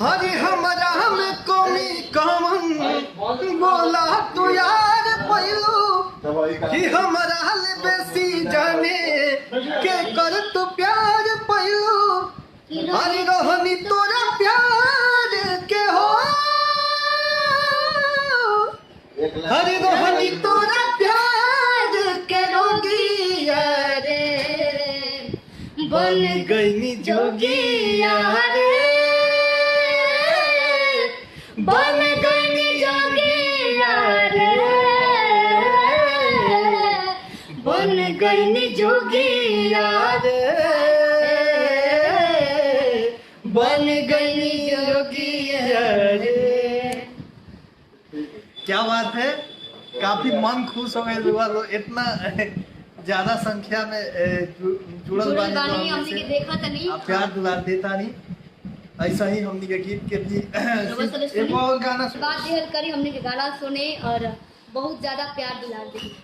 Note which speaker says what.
Speaker 1: हरी हमरा में कमी कमन बोला तू यार पहलू कि हमरा ले बेसी जाने के कर तू प्यार पहलू हरी रहनी तोरा प्यार के हो हरी रहनी तोरा प्यार के रोगिया रे बन गई जोगिया रे बन गई जोगिया रे बन गई जोगिया रे बन गई जोगिया रे। क्या बात है, काफी मन खुश हो गए, इतना ज्यादा संख्या में जुड़ल बानी
Speaker 2: हमनी के देखा त नहीं
Speaker 1: प्यार दुलार देता नहीं। ऐसा ही हमनी के गीत के भी एक और गाना
Speaker 2: बात करी, हमनी के गाना सुने और बहुत ज्यादा प्यार दुलार दी।